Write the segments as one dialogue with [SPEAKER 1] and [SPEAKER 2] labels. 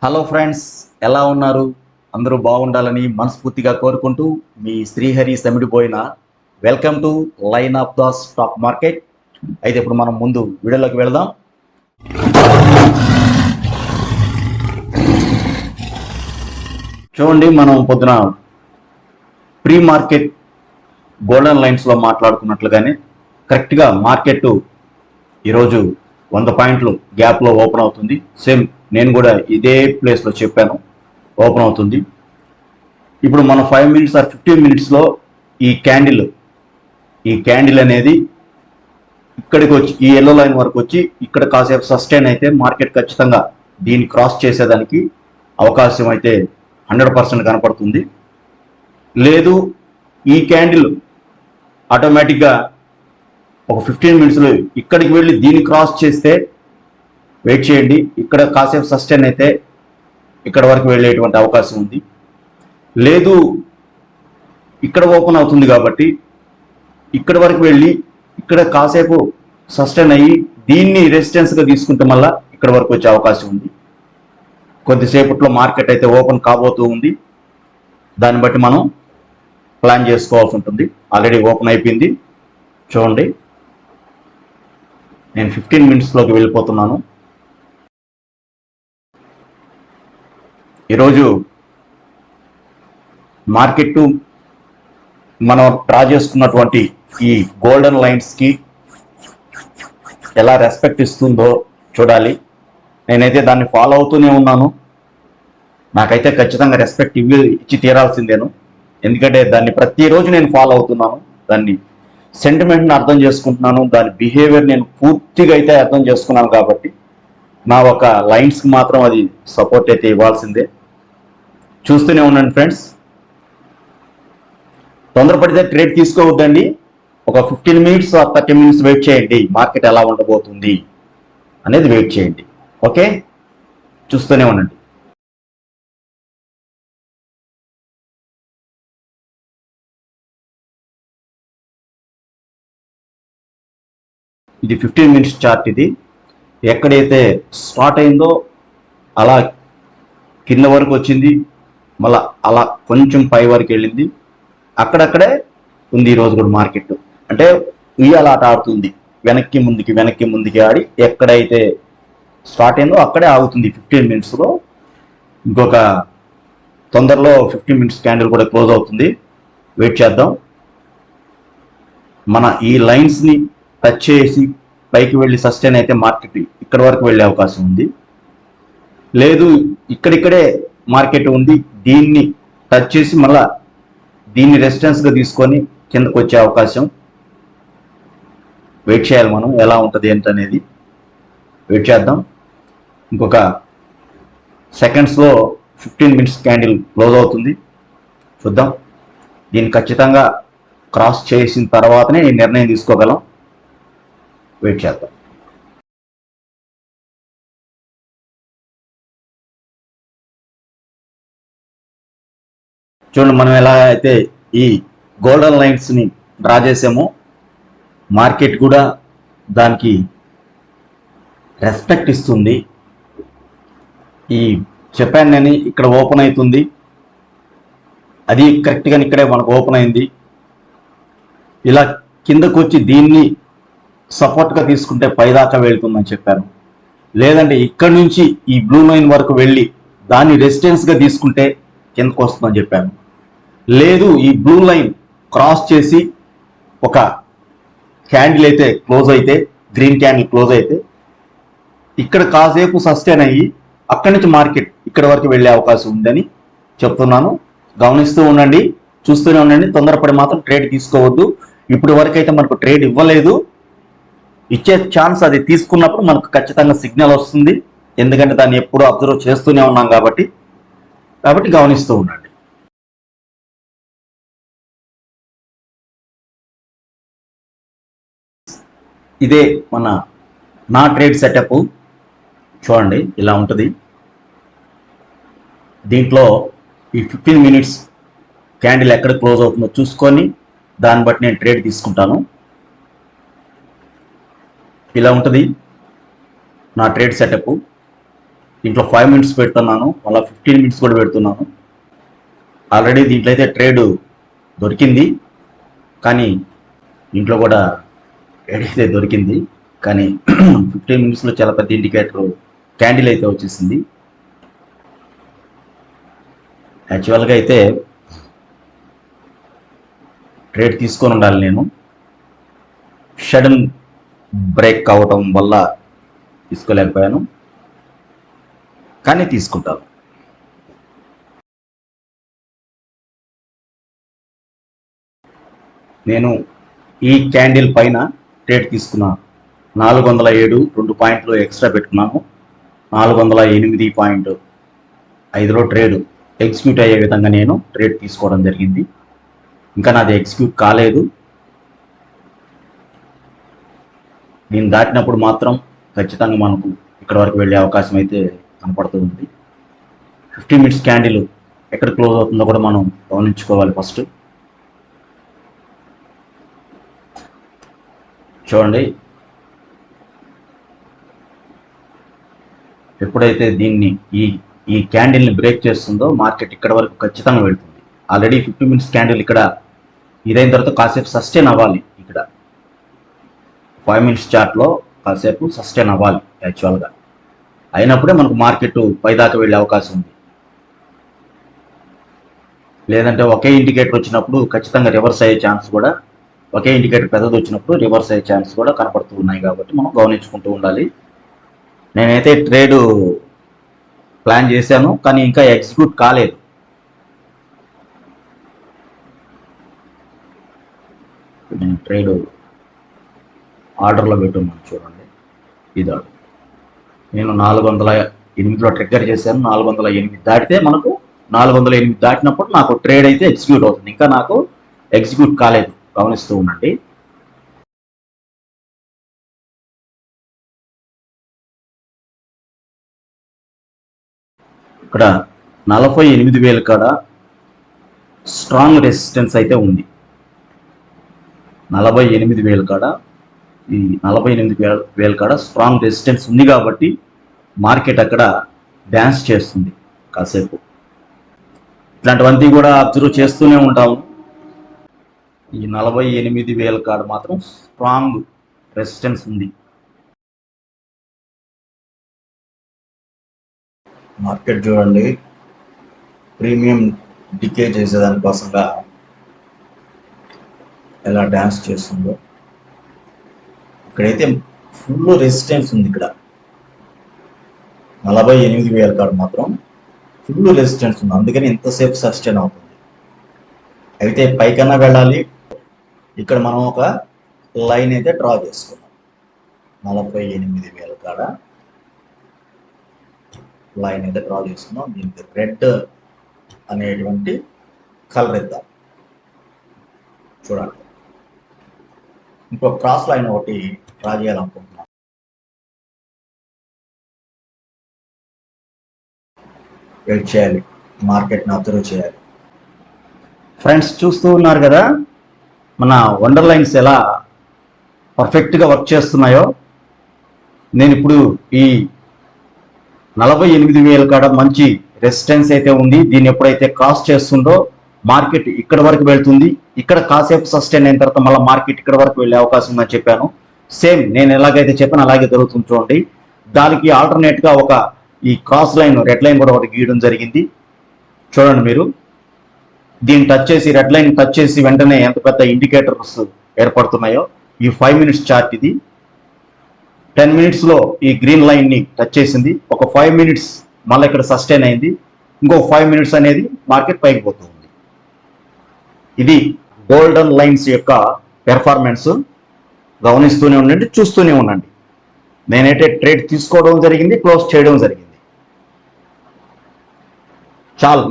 [SPEAKER 1] Hello friends, ఎలా ఉన్నారు? అందరూ బాగుండాలని మనస్ఫూర్తిగా కోరుకుంటూ మీ శ్రీహరి సమిడిపోయిన welcome to line of the stock market. అయితే ఇప్పుడు మనం ముందు వీడియోలోకి వెళదాం. చూడండి, మనం పొద్దున ప్రీ మార్కెట్ గోల్డెన్ లైన్స్లో మాట్లాడుకున్నట్లుగానే కరెక్ట్గా మార్కెట్ ఈరోజు 100 పాయింట్లు గ్యాప్లో ఓపెన్ అవుతుంది. సేమ్ నేను కూడా ఇదే ప్లేస్లో చెప్పాను, ఓపెన్ అవుతుంది. ఇప్పుడు మనం 5 మినిట్స్ ఆర్ 15 మినిట్స్లో ఈ క్యాండిల్ అనేది ఇక్కడికి వచ్చి ఈ ఎల్లో లైన్ వరకు వచ్చి ఇక్కడ కాసేపు సస్టైన్ అయితే మార్కెట్ ఖచ్చితంగా దీన్ని క్రాస్ చేసేదానికి అవకాశం అయితే 100% కనపడుతుంది. లేదు, ఈ క్యాండిల్ ఆటోమేటిక్గా ఒక 15 మినిట్స్లో ఇక్కడికి వెళ్ళి దీన్ని క్రాస్ చేస్తే వెయిట్ చేయండి. ఇక్కడ కాసేపు సస్టైన్ అయితే ఇక్కడ వరకు వెళ్ళేటువంటి అవకాశం ఉంది. లేదు, ఇక్కడ ఓపెన్ అవుతుంది కాబట్టి ఇక్కడ వరకు వెళ్ళి ఇక్కడ కాసేపు సస్టైన్ అయ్యి దీన్ని రెసిస్టెన్స్గా తీసుకుంటే మళ్ళా ఇక్కడ వరకు వచ్చే అవకాశం ఉంది. కొద్దిసేపట్లో మార్కెట్ అయితే ఓపెన్ కాబోతూ ఉంది. దాన్ని బట్టి మనం ప్లాన్ చేసుకోవాల్సి ఉంటుంది. ఆల్రెడీ ఓపెన్ అయిపోయింది. చూడండి, నేను 15 మినిట్స్లోకి వెళ్ళిపోతున్నాను. ఈరోజు మార్కెట్ మనం డ్రా చేసుకున్నటువంటి ఈ గోల్డెన్ లైన్స్కి ఎలా రెస్పెక్ట్ ఇస్తుందో చూడాలి. నేనైతే దాన్ని ఫాలో అవుతూనే ఉన్నాను. నాకైతే ఖచ్చితంగా రెస్పెక్ట్ ఇచ్చి తీరాల్సిందేను. ఎందుకంటే దాన్ని ప్రతిరోజు నేను ఫాలో అవుతున్నాను. దాన్ని సెంటిమెంట్ని అర్థం చేసుకుంటున్నాను. దాని బిహేవియర్ నేను పూర్తిగా అయితే అర్థం చేసుకున్నాను. కాబట్టి నా ఒక లైన్స్కి మాత్రం అది సపోర్ట్ అయితే ఇవ్వాల్సిందే. చూస్తూనే ఉండండి ఫ్రెండ్స్. తొందరపడితే ట్రేడ్ తీసుకోవద్దండి. ఒక 15 మినిట్స్ 30 మినిట్స్ వెయిట్ చేయండి. మార్కెట్ ఎలా ఉండబోతుంది అనేది వెయిట్ చేయండి. ఓకే, చూస్తూనే ఉండండి. ఇది 15 మినిట్స్ చార్ట్. ఇది ఎక్కడైతే స్టార్ట్ అయిందో అలా కింద వరకు వచ్చింది, మళ్ళా అలా కొంచెం పై వరకు వెళ్ళింది. అక్కడక్కడే ఉంది ఈరోజు కూడా మార్కెట్. అంటే ఉయ్యాలాట ఆడుతుంది, వెనక్కి ముందుకి ఆడి ఎక్కడైతే స్టార్ట్ అయిందో అక్కడే ఆగుతుంది 15 మినిట్స్లో. ఇంకొక తొందరలో 15 మినిట్స్ క్యాండిల్ కూడా క్లోజ్ అవుతుంది. వెయిట్ చేద్దాం. మన ఈ లైన్స్ని టచ్ చేసి పైకి వెళ్ళి సస్టైన్ అయితే మార్కెట్ ఇక్కడ వరకు వెళ్ళే అవకాశం ఉంది. లేదు, ఇక్కడిక్కడే మార్కెట్ ఉంది, దీన్ని టచ్ చేసి మళ్ళా దీన్ని రెసిస్టెన్స్గా తీసుకొని కిందకు వచ్చే అవకాశం. వెయిట్ చేయాలి మనం, ఎలా ఉంటుంది ఏంటనేది వెయిట్ చేద్దాం. ఇంకొక సెకండ్స్లో 15 మినిట్స్ క్యాండిల్ క్లోజ్ అవుతుంది. చూద్దాం. దీన్ని ఖచ్చితంగా క్రాస్ చేసిన తర్వాతనే ఈ నిర్ణయం తీసుకోగలం. వెయిట్ చేద్దాం. చూడండి, మనం ఎలా అయితే ఈ గోల్డెన్ లైన్స్ని డ్రా చేసామో మార్కెట్ కూడా దానికి రెస్పెక్ట్ ఇస్తుంది. ఈ చెప్పాను నేను, ఇక్కడ ఓపెన్ అవుతుంది, అది కరెక్ట్గా ఇక్కడే మనకు ఓపెన్ అయింది. ఇలా కిందకు వచ్చి దీన్ని సపోర్ట్గా తీసుకుంటే పైదాకా వెళ్తుందని చెప్పాను. లేదంటే ఇక్కడ నుంచి ఈ బ్లూ లైన్ వరకు వెళ్ళి దాన్ని రెసిస్టెన్స్గా తీసుకుంటే కిందకు వస్తుందని చెప్పాను. లేదు, ఈ బ్లూ లైన్ క్రాస్ చేసి ఒక క్యాండిల్ అయితే క్లోజ్ అయితే, గ్రీన్ క్యాండిల్ క్లోజ్ అయితే ఇక్కడ కాసేపు సస్టైన్ అయ్యి అక్కడి నుంచి మార్కెట్ ఇక్కడ వరకు వెళ్ళే అవకాశం ఉందని చెప్తున్నాను. గమనిస్తూ ఉండండి, చూస్తూనే ఉండండి. తొందరపడి మాత్రం ట్రేడ్ తీసుకోవద్దు. ఇప్పుడు వరకు అయితే మనకు ట్రేడ్ ఇవ్వలేదు. ఇచ్చే ఛాన్స్ అది తీసుకున్నప్పుడు మనకు ఖచ్చితంగా సిగ్నల్ వస్తుంది. ఎందుకంటే దాన్ని ఎప్పుడూ అబ్జర్వ్ చేస్తూనే ఉన్నాం కాబట్టి గమనిస్తూ ఉండండి. ఇదే నా ట్రేడ్ సెటప్. చూడండి, ఇలా ఉంటుంది. దీంట్లో ఈ 15 మినిట్స్ క్యాండిల్ ఎక్కడ క్లోజ్ అవుతుందో చూసుకొని దాన్ని బట్టి నేను ట్రేడ్ తీసుకుంటాను. ఇలా ఉంటుంది నా ట్రేడ్ సెటప్. దీంట్లో 5 మినిట్స్ పెడుతున్నాను, మళ్ళీ 15 మినిట్స్ కూడా పెడుతున్నాను. ఆల్రెడీ దీంట్లో అయితే ట్రేడ్ దొరికింది, కానీ దీంట్లో కూడా ట్రేడ్ అయితే దొరికింది, కానీ 15 మినిట్స్లో చాలా పెద్ద ఇండికేటర్ క్యాండిల్ అయితే వచ్చేసింది. యాక్చువల్గా అయితే ట్రేడ్ తీసుకొని ఉండాలి నేను, సడన్ బ్రేక్ కావటం వల్ల తీసుకోలేకపోయాను, కానీ తీసుకుంటాను. నేను ఈ క్యాండిల్ పైన ట్రేడ్ తీసుకున్నాను. 407 2 పాయింట్లు ఎక్స్ట్రా పెట్టుకున్నాను. 408.5లో ట్రేడ్ ఎగ్జిక్యూట్ అయ్యే విధంగా నేను ట్రేడ్ తీసుకోవడం జరిగింది. ఇంకా నాది ఎగ్జిక్యూట్ కాలేదు. నేను దాటినప్పుడు మాత్రం ఖచ్చితంగా మనకు ఇక్కడ వరకు వెళ్ళే అవకాశం అయితే కనపడుతుంది. 15 మినిట్స్ క్యాండిల్ ఎక్కడ క్లోజ్ అవుతుందో కూడా మనం గమనించుకోవాలి. ఫస్ట్ చూడండి, ఎప్పుడైతే దీన్ని ఈ క్యాండిల్ని బ్రేక్ చేస్తుందో మార్కెట్ ఇక్కడ వరకు ఖచ్చితంగా వెళ్తుంది. ఆల్రెడీ 15 మినిట్స్ క్యాండిల్ ఇక్కడ ఇదైన తర్వాత కాసేపు సస్టైన్ అవ్వాలి. ఇక్కడ 5 మినిట్స్ చార్ట్లో కాసేపు సస్టైన్ అవ్వాలి. యాక్చువల్గా అయినప్పుడే మనకు మార్కెట్ పైదాకా వెళ్ళే అవకాశం ఉంది. లేదంటే ఒకే ఇండికేటర్ వచ్చినప్పుడు ఖచ్చితంగా రివర్స్ అయ్యే ఛాన్స్ కూడా, ఒకే ఇండికేటర్ పెద్దది వచ్చినప్పుడు రివర్స్ అయ్యే ఛాన్స్ కూడా కనపడుతూ ఉన్నాయి. కాబట్టి మనం గమనించుకుంటూ ఉండాలి. నేనైతే ట్రేడ్ ప్లాన్ చేశాను, కానీ ఇంకా ఎగ్జిక్యూట్ కాలేదు. నేను ట్రేడ్ ఆర్డర్లో పెట్టున్నాను. చూడండి, ఇది ఆర్డర్ నేను 408లో ట్రిగ్గర్ చేశాను. 408 దాటితే మనకు 408 దాటినప్పుడు నాకు ట్రేడ్ అయితే ఎగ్జిక్యూట్ అవుతుంది. ఇంకా నాకు ఎగ్జిక్యూట్ కాలేదు, గమనిస్తూ ఉండండి. ఇక్కడ 48,000 కాడ స్ట్రాంగ్ రెసిస్టెన్స్ అయితే ఉంది. 48,000 కాడ, ఈ 48,000 కాడ స్ట్రాంగ్ రెసిస్టెన్స్ ఉంది కాబట్టి మార్కెట్ అక్కడ డ్యాన్స్ చేస్తుంది కాసేపు. ఇట్లాంటివన్నీ కూడా అబ్జర్వ్ చేస్తూనే ఉంటాము. ఈ 48,000 కాడ మాత్రం స్ట్రాంగ్ రెసిస్టెన్స్ ఉంది. మార్కెట్ చూడండి, ప్రీమియం డికే చేసేదానికోసంగా ఎలా డ్యాన్స్ చేస్తుందో. ఇక్కడైతే ఫుల్ రెసిస్టెన్స్ ఉంది. ఇక్కడ 48,000 కాడ మాత్రం ఫుల్ రెసిస్టెన్స్ ఉంది, అందుకని ఎంతసేపు సస్టైన్ అవుతుంది. అయితే పైకన్నా వెళ్ళాలి. ఇక్కడ మనం ఒక లైన్ అయితే డ్రా చేసుకున్నాం. 48,000 కాడ లైన్ అయితే డ్రా చేసుకున్నాం. దీనికి రెడ్ అనేటువంటి కలర్ ఇద్దాం. చూడండి, ఇంకో క్రాస్ లైన్ ఒకటి డ్రా చేయాలనుకుంటున్నాం. వెయిట్ చేయాలి, మార్కెట్ని అబ్జర్వ్ చేయాలి. ఫ్రెండ్స్, చూస్తూ ఉన్నారు కదా మన వండర్ లైన్స్ ఎలా పర్ఫెక్ట్గా వర్క్ చేస్తున్నాయో. నేను ఇప్పుడు ఈ 48,000 కాడ మంచి రెసిస్టెన్స్ అయితే ఉంది. దీన్ని ఎప్పుడైతే క్రాస్ చేస్తుందో మార్కెట్ ఇక్కడ వరకు వెళ్తుంది. ఇక్కడ కాసేపు సస్టైన్ అయిన తర్వాత మళ్ళీ మార్కెట్ ఇక్కడ వరకు వెళ్ళే అవకాశం ఉందని చెప్పాను. సేమ్ నేను ఎలాగైతే చెప్పాను అలాగే జరుగుతుంది. చూడండి, దానికి ఆల్టర్నేట్గా ఒక ఈ క్రాస్ లైన్, రెడ్ లైన్ కూడా ఒకటి గీయడం జరిగింది. చూడండి మీరు, దీన్ని టచ్ చేసి, రెడ్ లైన్ టచ్ చేసి వెంటనే ఎంత పెద్ద ఇండికేటర్స్ ఏర్పడుతున్నాయో. ఈ 5 మినిట్స్ చార్ట్ ఇది. 10 మినిట్స్లో ఈ గ్రీన్ లైన్ని టచ్ చేసింది. ఒక 5 మినిట్స్ మళ్ళీ ఇక్కడ సస్టైన్ అయింది. ఇంకో 5 మినిట్స్ అనేది మార్కెట్ పైకి పోతుంది. ఇది గోల్డెన్ లైన్స్ యొక్క పెర్ఫార్మెన్స్. గమనిస్తూనే ఉండండి, చూస్తూనే ఉండండి. నేనైతే ట్రేడ్ తీసుకోవడం జరిగింది, క్లోజ్ చేయడం జరిగింది. చాలు,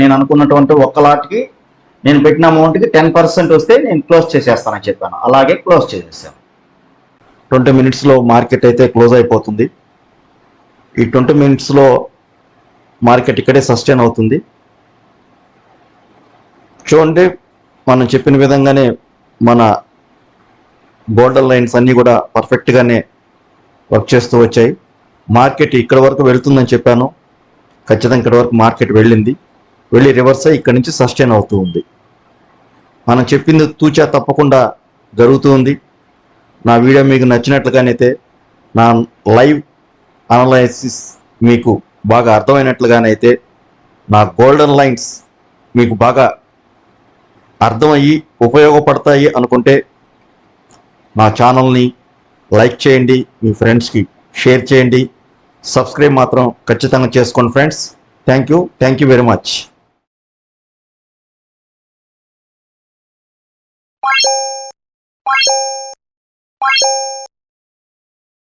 [SPEAKER 1] నేను అనుకున్నటువంటి ఒక్క లాట్కి నేను పెట్టిన అమౌంట్కి 10% వస్తే నేను క్లోజ్ చేసేస్తానని చెప్పాను. అలాగే క్లోజ్ చేసేసాను. 20 మినిట్స్లో మార్కెట్ అయితే క్లోజ్ అయిపోతుంది. ఈ 20 మినిట్స్లో మార్కెట్ ఇక్కడే సస్టైన్ అవుతుంది. చూడండి, మనం చెప్పిన విధంగానే మన బోర్డర్ లైన్స్ అన్నీ కూడా పర్ఫెక్ట్గానే వర్క్ చేస్తూ వచ్చాయి. మార్కెట్ ఇక్కడ వరకు వెళ్తుందని చెప్పాను, ఖచ్చితంగా ఇక్కడ వరకు మార్కెట్ వెళ్ళి రివర్స్ అయ్యి ఇక్కడ నుంచి సస్టైన్ అవుతూ ఉంది. మనం చెప్పింది తూచా తప్పకుండా జరుగుతూ ఉంది. నా వీడియో మీకు నచ్చినట్లుగానైతే, నా లైవ్ అనలైసిస్ మీకు బాగా అర్థమైనట్లుగానైతే, నా గోల్డెన్ లైన్స్ మీకు బాగా అర్థమయ్యి ఉపయోగపడతాయి అనుకుంటే నా ఛానల్ని లైక్ చేయండి, మీ ఫ్రెండ్స్కి షేర్ చేయండి, సబ్స్క్రైబ్ మాత్రం ఖచ్చితంగా చేసుకోండి friends. Thank you very much.